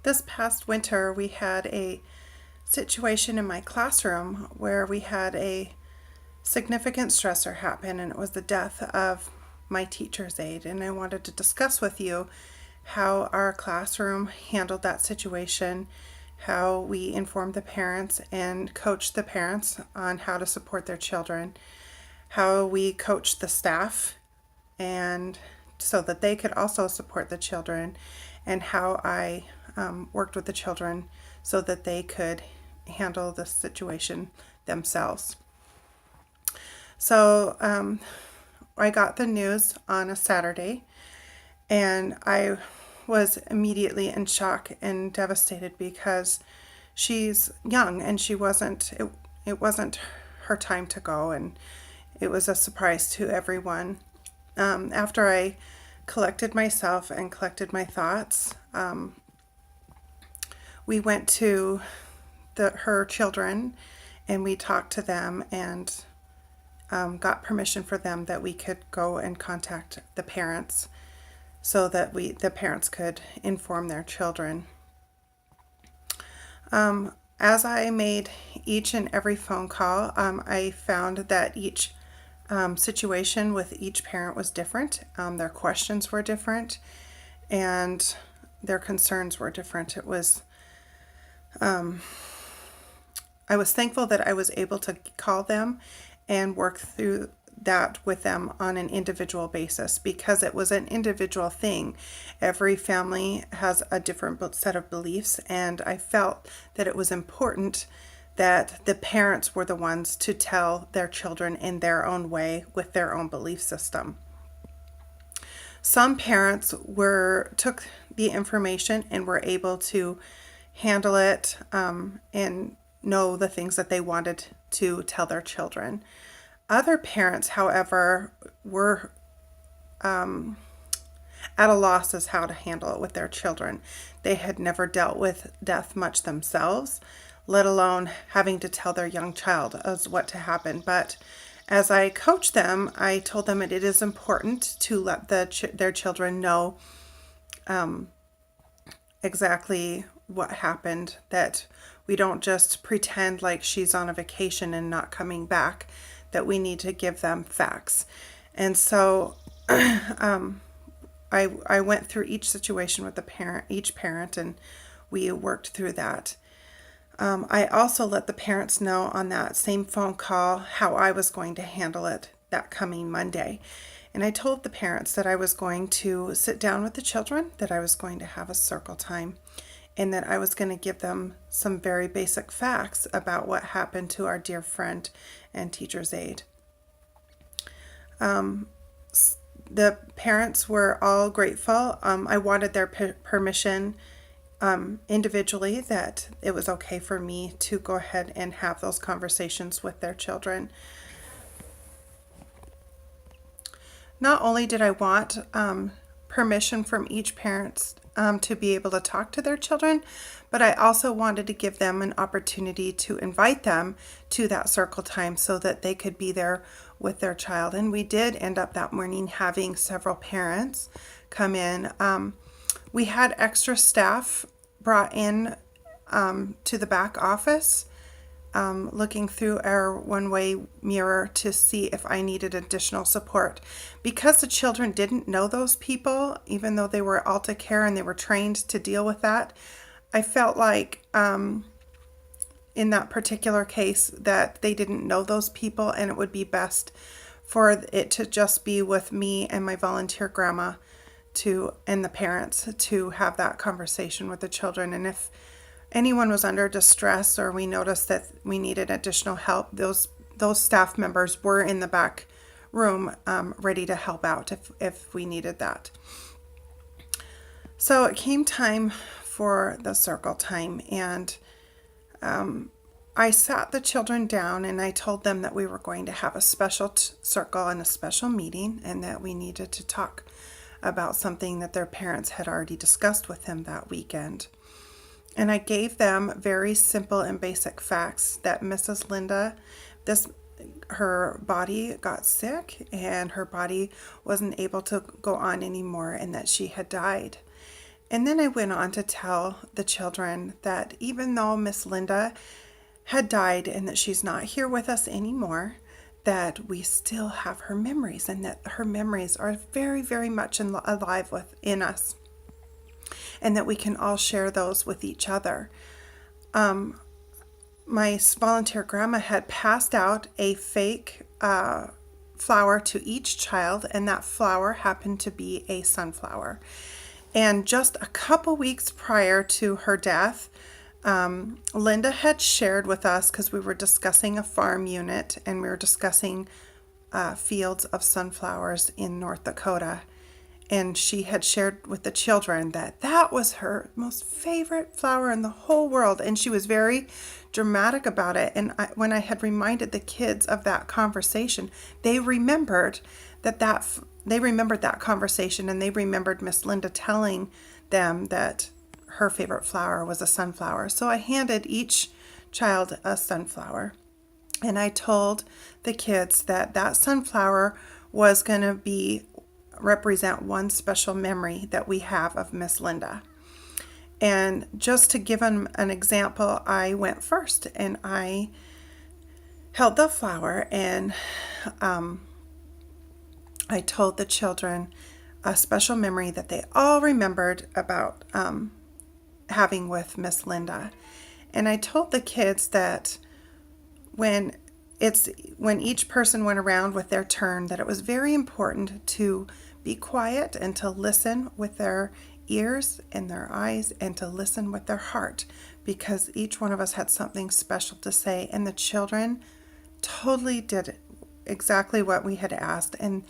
This past winter, we had a situation in my classroom where we had a significant stressor happen, and it was the death of my teacher's aide. And I wanted to discuss with you how our classroom handled that situation, how we informed the parents and coached the parents on how to support their children, how we coached the staff and so that they could also support the children, and how I worked with the children so that they could handle the situation themselves. So I got the news on a Saturday, and I was immediately in shock and devastated because she's young and it wasn't her time to go, and it was a surprise to everyone. After I collected myself and collected my thoughts, we went to her children and we talked to them and got permission for them that we could go and contact the parents so that the parents could inform their children. As I made each and every phone call, I found that each situation with each parent was different. Their questions were different, and their concerns were different. I was thankful that I was able to call them and work through that with them on an individual basis, because it was an individual thing. Every family has a different set of beliefs, and I felt that it was important that the parents were the ones to tell their children in their own way with their own belief system. Some parents took the information and were able to handle it and know the things that they wanted to tell their children. Other parents, however, were at a loss as how to handle it with their children. They had never dealt with death much themselves, let alone having to tell their young child as what to happen. But as I coached them, I told them that it is important to let their children know exactly what happened, that we don't just pretend like she's on a vacation and not coming back, that we need to give them facts. And so I went through each situation with each parent, and we worked through that. I also let the parents know on that same phone call how I was going to handle it that coming Monday. And I told the parents that I was going to sit down with the children, that I was going to have a circle time, and that I was going to give them some very basic facts about what happened to our dear friend and teacher's aide. The parents were all grateful. I wanted their permission individually, that it was okay for me to go ahead and have those conversations with their children. Not only did I want permission from each parent to be able to talk to their children, but I also wanted to give them an opportunity to invite them to that circle time so that they could be there with their child. And we did end up that morning having several parents come in. We had extra staff brought in to the back office, looking through our one-way mirror to see if I needed additional support. Because the children didn't know those people, even though they were Alta Care and they were trained to deal with that, I felt like in that particular case that they didn't know those people, and it would be best for it to just be with me and my volunteer grandma and the parents to have that conversation with the children. And if anyone was under distress or we noticed that we needed additional help, those staff members were in the back room ready to help out if we needed that. So it came time for the circle time, and I sat the children down and I told them that we were going to have a special circle and a special meeting, and that we needed to talk about something that their parents had already discussed with them that weekend. And I gave them very simple and basic facts that Mrs. Linda, her body got sick and her body wasn't able to go on anymore, and that she had died. And then I went on to tell the children that even though Miss Linda had died and that she's not here with us anymore, that we still have her memories and that her memories are very, very much alive within us, and that we can all share those with each other. My volunteer grandma had passed out a fake flower to each child, and that flower happened to be a sunflower. And just a couple weeks prior to her death, Linda had shared with us, because we were discussing a farm unit and we were discussing fields of sunflowers in North Dakota. And she had shared with the children that that was her most favorite flower in the whole world. And she was very dramatic about it. And when I had reminded the kids of that conversation, they remembered that conversation, and they remembered Miss Linda telling them that her favorite flower was a sunflower. So I handed each child a sunflower, and I told the kids that that sunflower was going to represent one special memory that we have of Miss Linda. And just to give them an example, I went first and I held the flower, and I told the children a special memory that they all remembered about having with Miss Linda. And I told the kids that when each person went around with their turn, that it was very important to be quiet and to listen with their ears and their eyes and to listen with their heart, because each one of us had something special to say. And the children totally did exactly what we had asked. And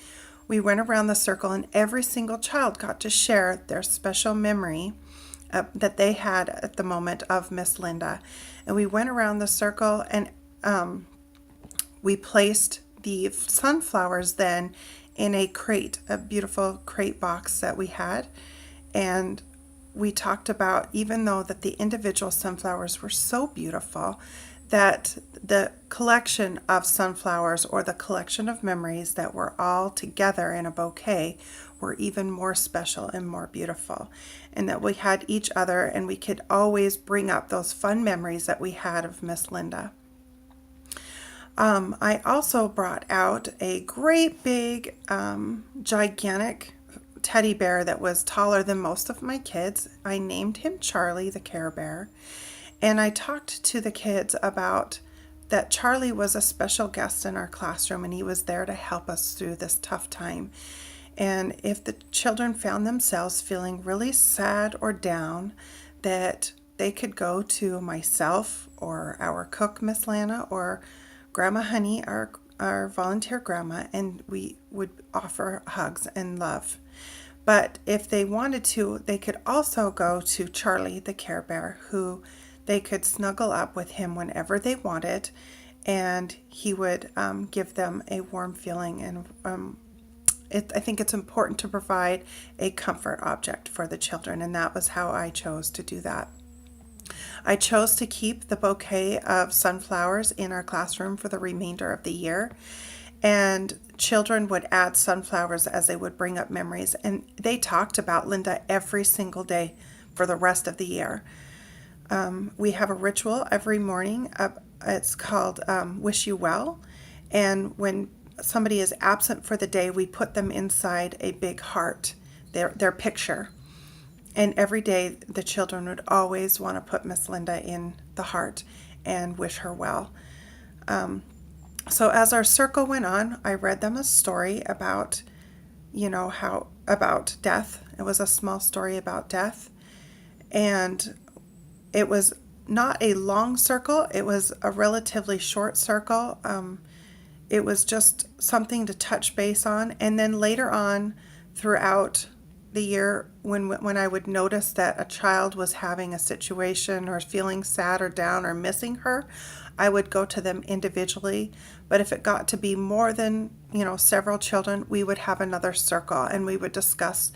we went around the circle, and every single child got to share their special memory that they had at the moment of Miss Linda. And we went around the circle, and we placed the sunflowers then in a crate, a beautiful crate box that we had. And we talked about, even though that the individual sunflowers were so beautiful, that the collection of sunflowers, or the collection of memories that were all together in a bouquet, were even more special and more beautiful. And that we had each other, and we could always bring up those fun memories that we had of Miss Linda. I also brought out a great big, gigantic teddy bear that was taller than most of my kids. I named him Charlie the Care Bear. And I talked to the kids about that Charlie was a special guest in our classroom, and he was there to help us through this tough time. And if the children found themselves feeling really sad or down, that they could go to myself or our cook, Miss Lana, or Grandma Honey, our volunteer grandma, and we would offer hugs and love. But if they wanted to, they could also go to Charlie the Care Bear, who they could snuggle up with him whenever they wanted, and he would give them a warm feeling. And I think it's important to provide a comfort object for the children, and that was how I chose to do that. I chose to keep the bouquet of sunflowers in our classroom for the remainder of the year, and children would add sunflowers as they would bring up memories, and they talked about Linda every single day for the rest of the year. We have a ritual every morning. It's called Wish You Well, and when somebody is absent for the day, we put them inside a big heart, their picture. And every day the children would always want to put Miss Linda in the heart and wish her well. So as our circle went on, I read them a story about, about death. It was a small story about death. And it was not a long circle. It was a relatively short circle. It was just something to touch base on. And then later on throughout the year, when I would notice that a child was having a situation or feeling sad or down or missing her, I would go to them individually. But if it got to be more than, several children, we would have another circle and we would discuss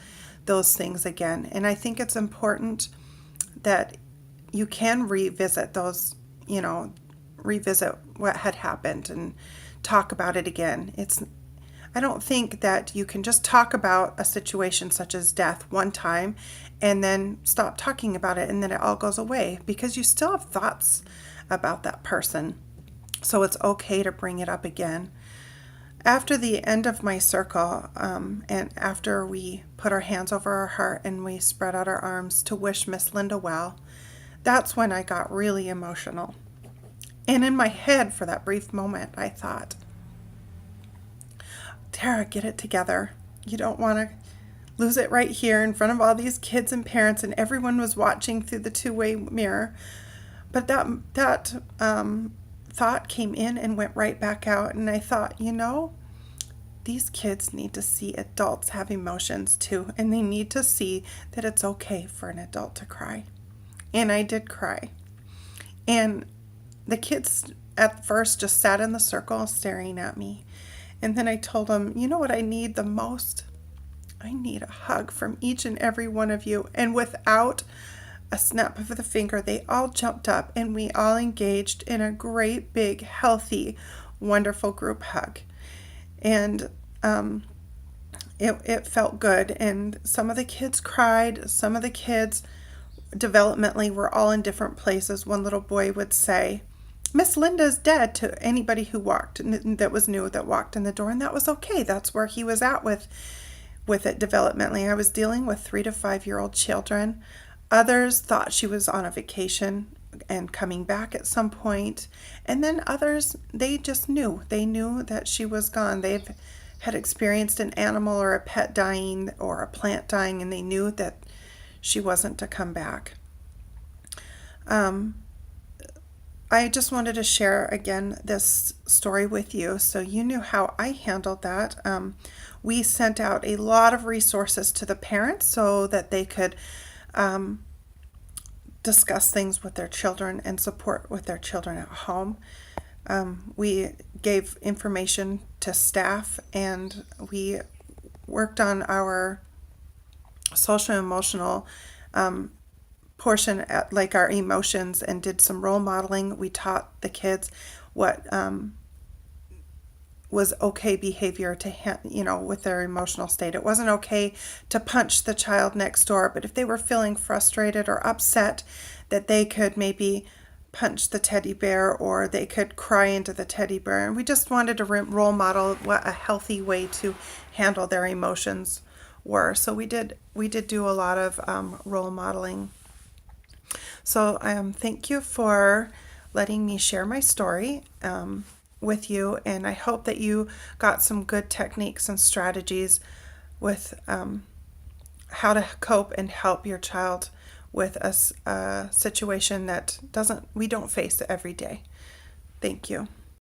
those things again. And I think it's important that you can revisit those, revisit what had happened and talk about it again. I don't think that you can just talk about a situation such as death one time and then stop talking about it and then it all goes away, because you still have thoughts about that person. So it's okay to bring it up again. After the end of my circle, and after we put our hands over our heart and we spread out our arms to wish Miss Linda well, that's when I got really emotional. And in my head, for that brief moment, I thought, Tara, get it together. You don't want to lose it right here in front of all these kids and parents, and everyone was watching through the two-way mirror. But that thought came in and went right back out, and I thought, these kids need to see adults have emotions too, and they need to see that it's okay for an adult to cry. And I did cry. And the kids at first just sat in the circle staring at me. And then I told them, you know what I need the most? I need a hug from each and every one of you. And without a snap of the finger, they all jumped up and we all engaged in a great, big, healthy, wonderful group hug. And it felt good. And some of the kids cried. Some of the kids developmentally were all in different places. One little boy would say, Miss Linda's dead, to anybody who walked, that was new, that walked in the door, and that was okay. That's where he was at with it developmentally. I was dealing with 3 to 5-year-old children. Others thought she was on a vacation and coming back at some point. And then others, they just knew. They knew that she was gone. They had experienced an animal or a pet dying or a plant dying, and they knew that she wasn't to come back. I just wanted to share again this story with you so you knew how I handled that. We sent out a lot of resources to the parents so that they could discuss things with their children and support with their children at home. We gave information to staff, and we worked on our social and emotional portion, at like our emotions, and did some role modeling. We taught the kids what was okay behavior to with their emotional state. It wasn't okay to punch the child next door, but if they were feeling frustrated or upset, that they could maybe punch the teddy bear, or they could cry into the teddy bear. And we just wanted to role model what a healthy way to handle their emotions were. So we did do a lot of role modeling. So thank you for letting me share my story with you, and I hope that you got some good techniques and strategies with how to cope and help your child with a situation that we don't face every day. Thank you.